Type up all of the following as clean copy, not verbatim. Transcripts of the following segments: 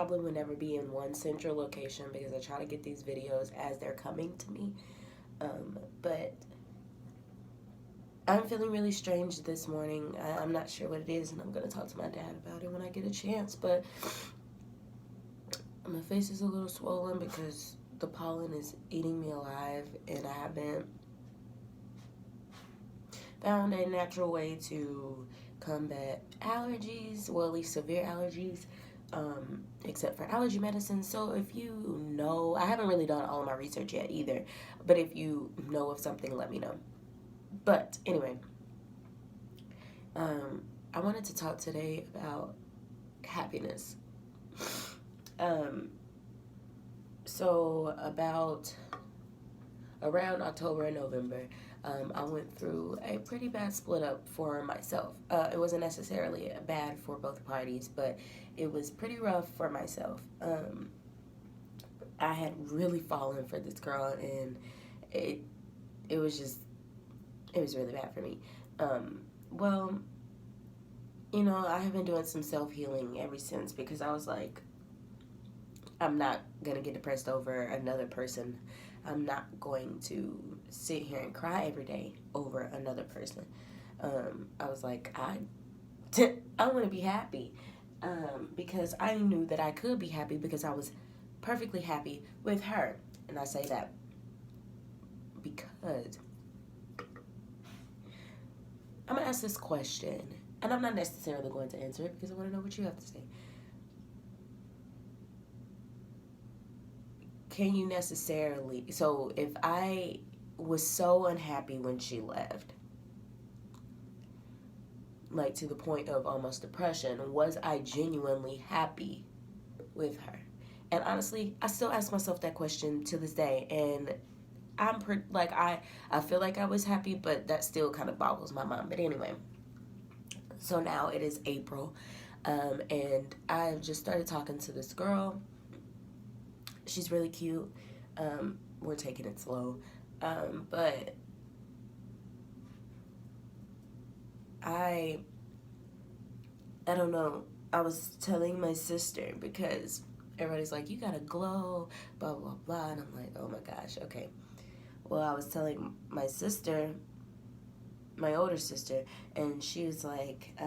probably would never be in one central location because I try to get these videos as they're coming to me. But I'm feeling really strange this morning. I'm not sure what it is, and I'm going to talk to my dad about it when I get a chance. But my face is a little swollen because the pollen is eating me alive, and I haven't found a natural way to combat allergies, well, at least severe allergies, except for allergy medicine. So if you know, I haven't really done all of my research yet either, but if you know of something, let me know. But anyway, I wanted to talk today about happiness. So about around October and November, I went through a pretty bad split up for myself. It wasn't necessarily bad for both parties, but it was pretty rough for myself. I had really fallen for this girl, and it was really bad for me. Well, you know, I have been doing some self-healing ever since because I was like, I'm not going to get depressed over another person. I'm not going to sit here and cry every day over another person. I was like, I want to be happy because I knew that I could be happy because I was perfectly happy with her. And I say that because I'm going to ask this question, and I'm not necessarily going to answer it because I want to know what you have to say. Can you necessarily, so if I was so unhappy when she left, like to the point of almost depression, was I genuinely happy with her? And honestly, I still ask myself that question to this day, and I feel like I was happy, but that still kind of boggles my mind. But anyway, so now it is April, and I've just started talking to this girl. She's really cute. We're taking it slow. But I don't know. I was telling my sister because everybody's like, you gotta glow, blah, blah, blah. And I'm like, oh my gosh, okay. Well, I was telling my sister, my older sister, and she was like,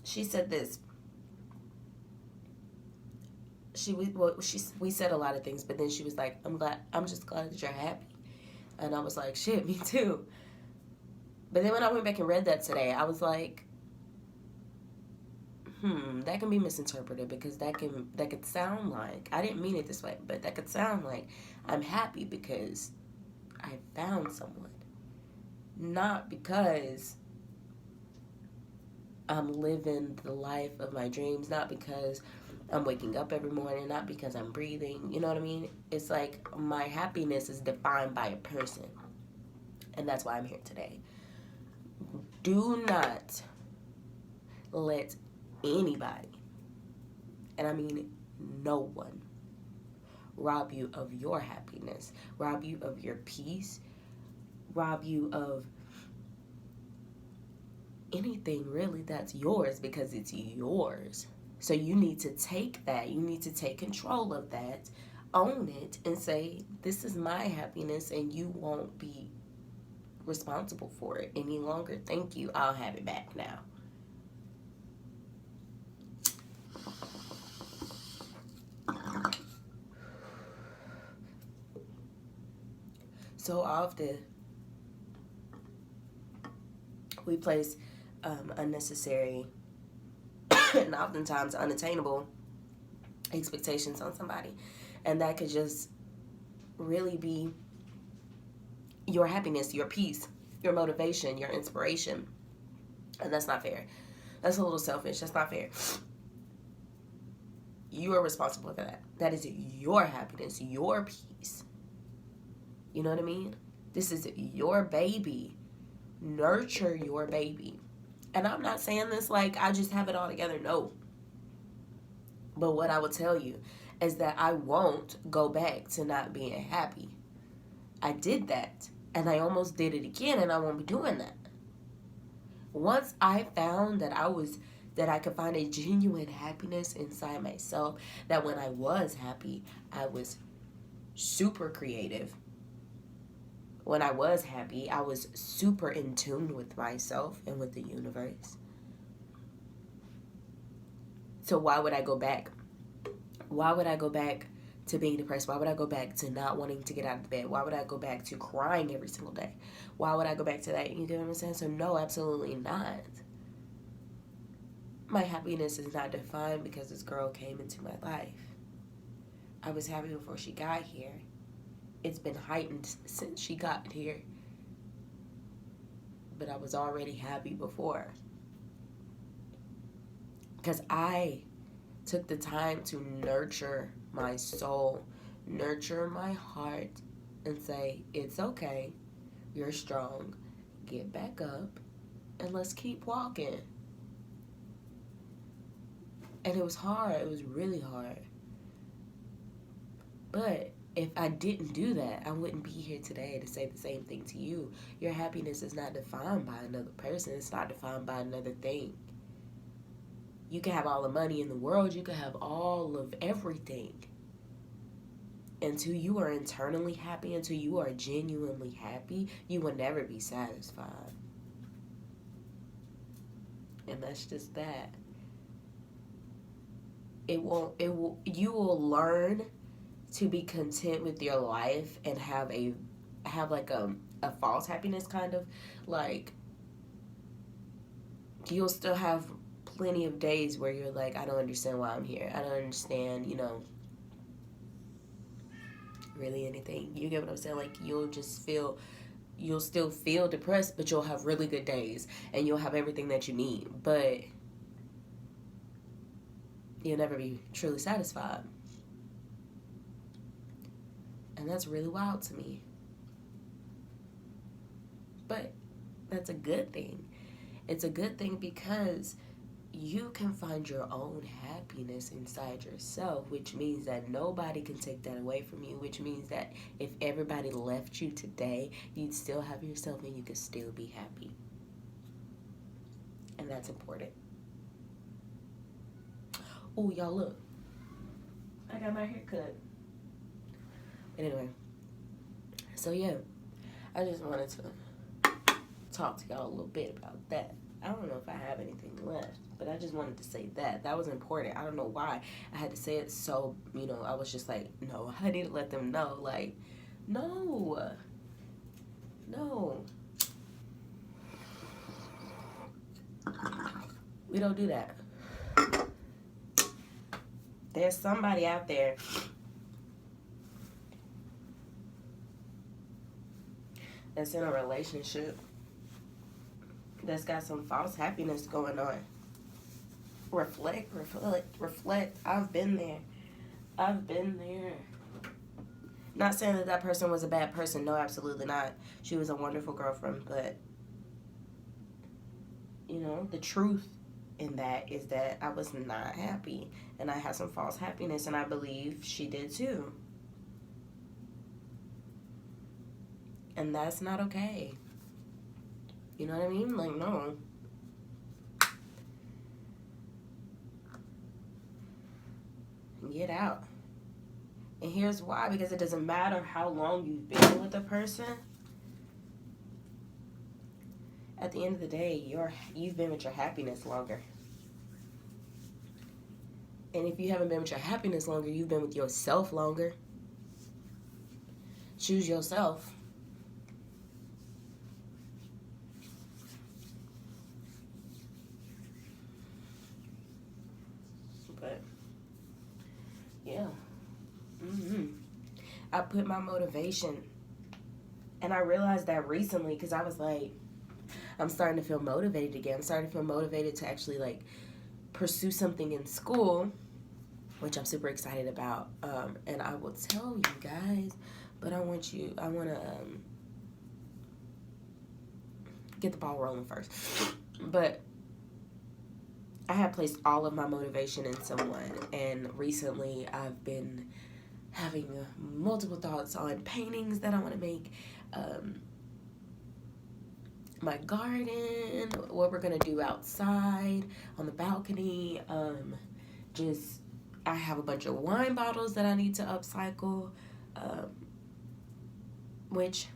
she said this. We said a lot of things, but then she was like, I'm just glad that you're happy. And I was like, shit, me too. But then when I went back and read that today, I was like, that can be misinterpreted because that could sound like, I didn't mean it this way, but that could sound like I'm happy because I found someone. Not because I'm living the life of my dreams, not because I'm waking up every morning, not because I'm breathing, you know what I mean? It's like my happiness is defined by a person, and that's why I'm here today. Do not let anybody, and I mean no one, rob you of your happiness, rob you of your peace, rob you of anything really that's yours because it's yours. So you need to take that. You need to take control of that, own it, and say, this is my happiness, and you won't be responsible for it any longer. Thank you. I'll have it back now. So often, we place unnecessary and oftentimes unattainable expectations on somebody, and that could just really be your happiness, your peace, your motivation, your inspiration, and that's not fair. That's a little selfish. That's not fair. You are responsible for that. That is your happiness, your peace. You know what I mean? This is your baby. Nurture your baby. And I'm not saying this like I just have it all together. No. But what I will tell you is that I won't go back to not being happy. I did that. And I almost did it again, and I won't be doing that. Once I found that I was that I could find a genuine happiness inside myself, that when I was happy, I was super creative. When I was happy, I was super in tune with myself and with the universe. So why would I go back? Why would I go back to being depressed? Why would I go back to not wanting to get out of bed? Why would I go back to crying every single day? Why would I go back to that? You get what I'm saying? So no, absolutely not. My happiness is not defined because this girl came into my life. I was happy before she got here. It's been heightened since she got here. But I was already happy before. Because I took the time to nurture my soul, nurture my heart, and say, it's okay, you're strong, get back up, and let's keep walking. And it was hard, it was really hard. But if I didn't do that, I wouldn't be here today to say the same thing to you. Your happiness is not defined by another person, it's not defined by another thing. You can have all the money in the world, you can have all of everything. Until you are internally happy, until you are genuinely happy, you will never be satisfied. And that's just that. You will learn to be content with your life and have like a false happiness, kind of. Like, you'll still have plenty of days where you're like, I don't understand why I'm here. I don't understand, really anything. You get what I'm saying? Like, you'll still feel depressed, but you'll have really good days and you'll have everything that you need, but you'll never be truly satisfied. And that's really wild to me. But that's a good thing. It's a good thing because you can find your own happiness inside yourself, which means that nobody can take that away from you, which means that if everybody left you today, you'd still have yourself and you could still be happy. And that's important. Oh, y'all, look. I got my hair cut. Anyway. So, yeah. I just wanted to talk to y'all a little bit about that. I don't know if I have anything left, but I just wanted to say that. That was important. I don't know why I had to say it, so, I was just like, no, I need to let them know. Like, no. We don't do that. There's somebody out there that's in a relationship that's got some false happiness going on. Reflect. I've been there. Not saying that person was a bad person. No, absolutely not. She was a wonderful girlfriend, but the truth in that is that I was not happy, and I had some false happiness, and I believe she did too. And that's not okay. You know what I mean? Like, no. Get out. And here's why. Because it doesn't matter how long you've been with a person. At the end of the day, you've been with your happiness longer. And if you haven't been with your happiness longer, you've been with yourself longer. Choose yourself. But, yeah. I put my motivation, and I realized that recently because I was like, I'm starting to feel motivated again. I'm starting to feel motivated to actually, like, pursue something in school, which I'm super excited about. And I will tell you guys, but I want to get the ball rolling first. But I have placed all of my motivation in someone, and recently I've been having multiple thoughts on paintings that I want to make, my garden, what we're gonna do outside on the balcony. Just I have a bunch of wine bottles that I need to upcycle, which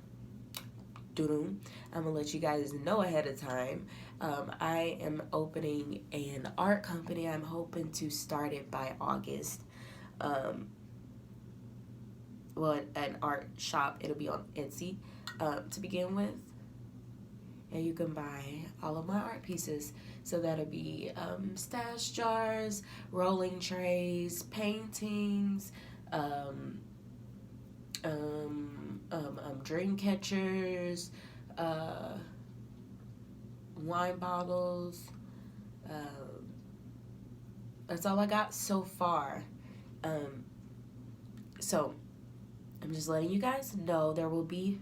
I'm gonna let you guys know ahead of time. I am opening an art company. I'm hoping to start it by August. Well, an art shop. It'll be on Etsy to begin with, and you can buy all of my art pieces. So that'll be stash jars, rolling trays, paintings, dream catchers, wine bottles. That's all I got so far. So I'm just letting you guys know there will be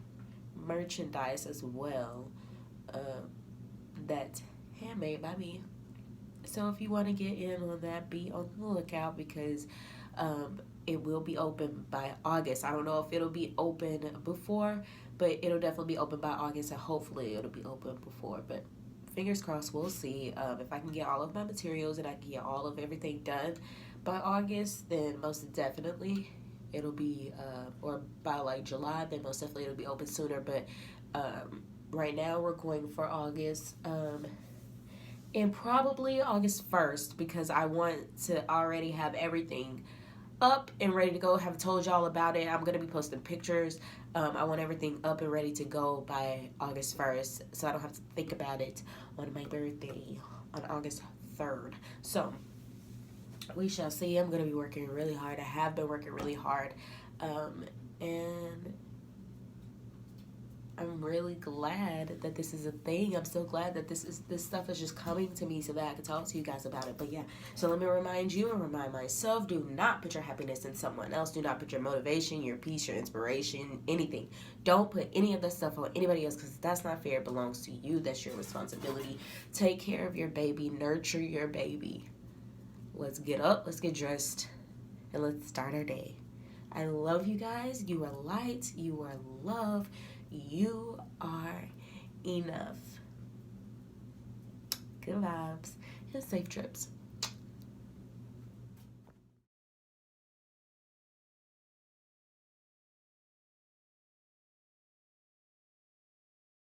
merchandise as well that's handmade by me. So if you want to get in on that, be on the lookout, because it will be open by August. I don't know if it'll be open before, but it'll definitely be open by August, and hopefully it'll be open before. But fingers crossed, we'll see. If I can get all of my materials and I can get all of everything done by August, then most definitely it'll be, or by like July, then most definitely it'll be open sooner. But right now we're going for August. And probably August 1st, because I want to already have everything up and ready to go. Have told y'all about it. I'm going to be posting pictures. I want everything up and ready to go by August 1st, so I don't have to think about it on my birthday on August 3rd. So we shall see. I'm going to be working really hard. I have been working really hard. And I'm really glad that this is a thing. I'm so glad that this stuff is just coming to me so that I can talk to you guys about it. But yeah, so let me remind you and remind myself, do not put your happiness in someone else. Do not put your motivation, your peace, your inspiration, anything. Don't put any of that stuff on anybody else, because that's not fair. It belongs to you. That's your responsibility. Take care of your baby. Nurture your baby. Let's get up. Let's get dressed. And let's start our day. I love you guys. You are light. You are love. You are enough. Good vibes and safe trips.